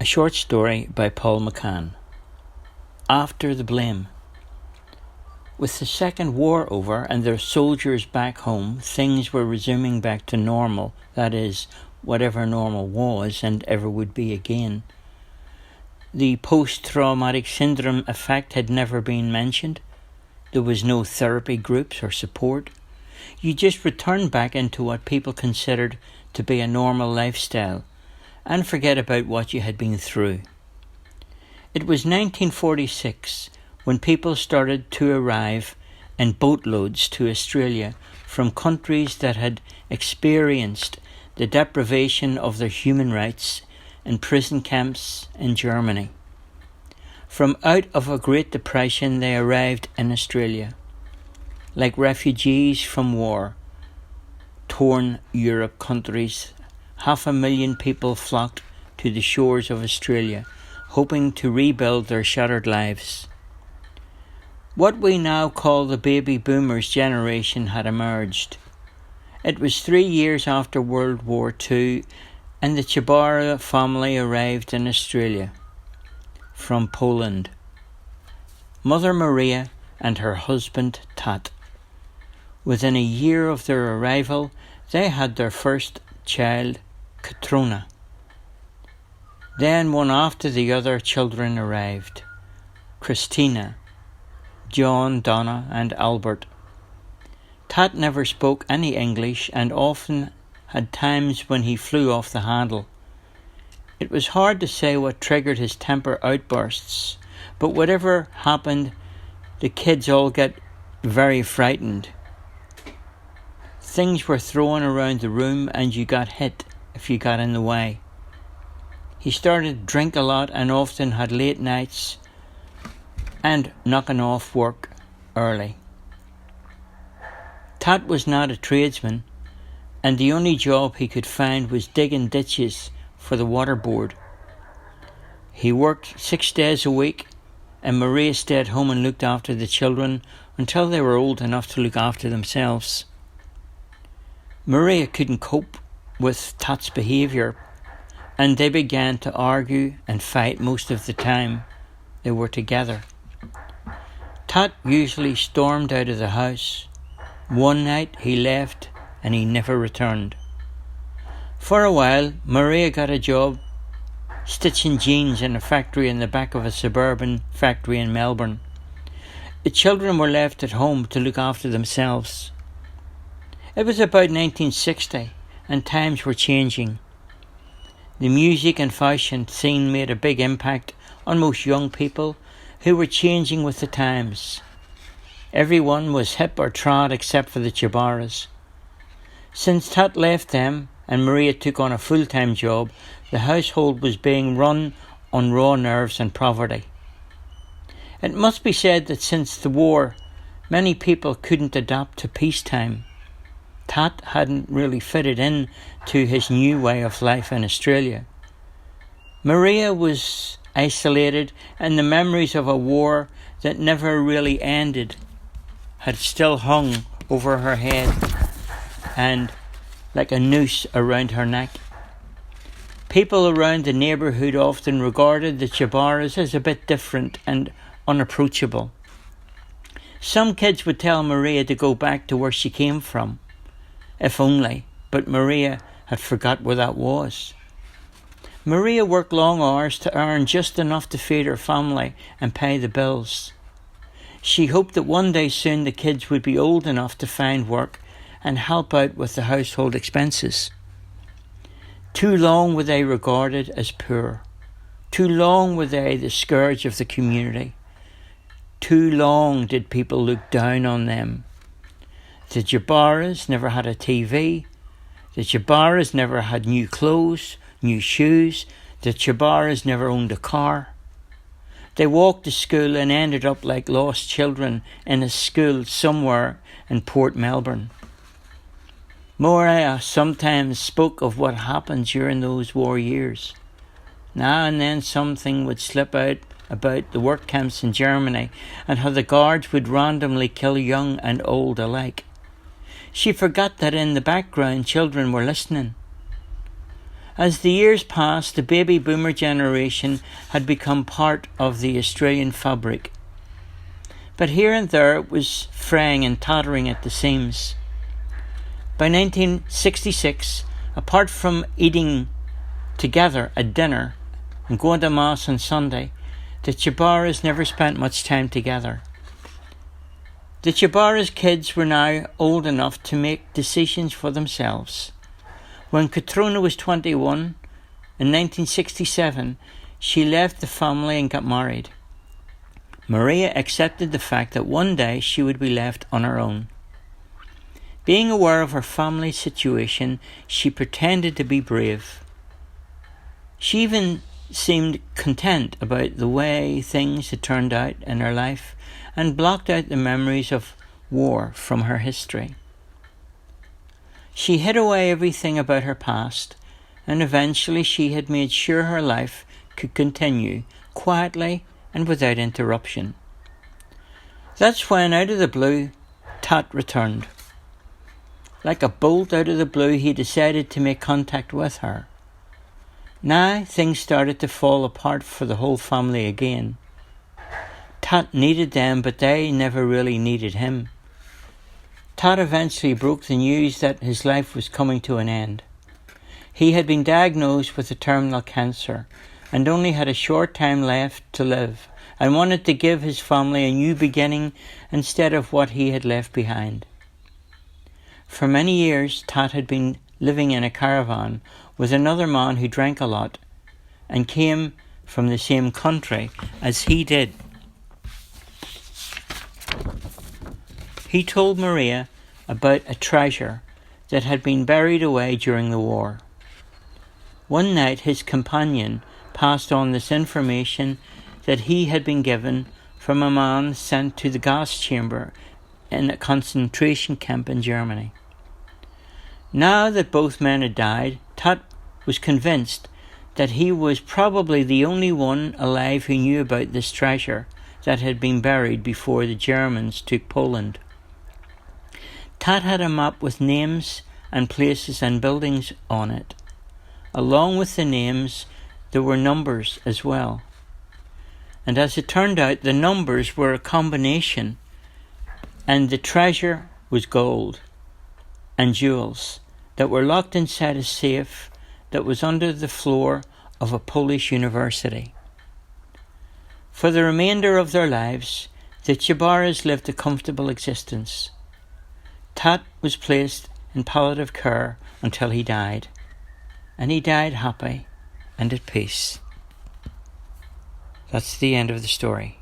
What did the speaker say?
A short story by Paul McCann. After the blame. With the Second War over and their soldiers back home, things were resuming back to normal, that is, whatever normal was and ever would be again. The post-traumatic syndrome effect had never been mentioned. There was no therapy groups or support. You just returned back into what people considered to be a normal lifestyle and forget about what you had been through. It was 1946 when people started to arrive in boatloads to Australia from countries that had experienced the deprivation of their human rights in prison camps in Germany. From out of a Great Depression they arrived in Australia, like refugees from war-torn Europe countries. 500,000 people flocked to the shores of Australia, hoping to rebuild their shattered lives. What we now call the baby boomers generation had emerged. It was 3 years after World War II, and the Chibara family arrived in Australia from Poland. Mother Maria and her husband Tat. Within a year of their arrival, they had their first child, Katrona. Then one after the other children arrived. Christina, John, Donna and Albert. Tat never spoke any English and often had times when he flew off the handle. It was hard to say what triggered his temper outbursts, but whatever happened, the kids all got very frightened. Things were thrown around the room and you got hit if you got in the way. He started to drink a lot and often had late nights and knocking off work early. Tat was not a tradesman, and the only job he could find was digging ditches for the water board. He worked 6 days a week, and Maria stayed home and looked after the children until they were old enough to look after themselves. Maria couldn't cope with Tat's behaviour, and they began to argue and fight most of the time they were together. Tat usually stormed out of the house. One night he left and he never returned. For a while, Maria got a job stitching jeans in a factory in the back of a suburban factory in Melbourne. The children were left at home to look after themselves. It was about 1960 and times were changing. The music and fashion scene made a big impact on most young people who were changing with the times. Everyone was hip or trad except for the Chibaras. Since Tat left them and Maria took on a full-time job, the household was being run on raw nerves and poverty. It must be said that since the war, many people couldn't adapt to peacetime. Tat hadn't really fitted in to his new way of life in Australia. Maria was isolated, and the memories of a war that never really ended had still hung over her head and like a noose around her neck. People around the neighbourhood often regarded the Chibaras as a bit different and unapproachable. Some kids would tell Maria to go back to where she came from. If only, but Maria had forgot where that was. Maria worked long hours to earn just enough to feed her family and pay the bills. She hoped that one day soon the kids would be old enough to find work and help out with the household expenses. Too long were they regarded as poor. Too long were they the scourge of the community. Too long did people look down on them. The Chibaras never had a TV. The Chibaras never had new clothes, new shoes. The Chibaras never owned a car. They walked to school and ended up like lost children in a school somewhere in Port Melbourne. Maria sometimes spoke of what happened during those war years. Now and then something would slip out about the work camps in Germany and how the guards would randomly kill young and old alike. She forgot that in the background children were listening. As the years passed, the baby boomer generation had become part of the Australian fabric. But here and there it was fraying and tottering at the seams. By 1966, apart from eating together at dinner and going to Mass on Sunday, the Tjabara's never spent much time together. The Tjabara's kids were now old enough to make decisions for themselves. When Katrina was 21, in 1967, she left the family and got married. Maria accepted the fact that one day she would be left on her own. Being aware of her family's situation, she pretended to be brave. She even seemed content about the way things had turned out in her life and blocked out the memories of war from her history. She hid away everything about her past, and eventually she had made sure her life could continue quietly and without interruption. That's when, out of the blue, Tat returned. Like a bolt out of the blue, he decided to make contact with her. Now things started to fall apart for the whole family again. Tat needed them, but they never really needed him. Tat eventually broke the news that his life was coming to an end. He had been diagnosed with a terminal cancer and only had a short time left to live, and wanted to give his family a new beginning instead of what he had left behind. For many years, Tat had been living in a caravan with another man who drank a lot and came from the same country as he did. He told Maria about a treasure that had been buried away during the war. One night his companion passed on this information that he had been given from a man sent to the gas chamber in a concentration camp in Germany. Now that both men had died, Tat was convinced that he was probably the only one alive who knew about this treasure that had been buried before the Germans took Poland. Tat had a map with names and places and buildings on it. Along with the names, there were numbers as well. And as it turned out, the numbers were a combination, and the treasure was gold and jewels that were locked inside a safe that was under the floor of a Polish university. For the remainder of their lives, the Tjabaras lived a comfortable existence. Tat was placed in palliative care until he died, and he died happy and at peace. That's the end of the story.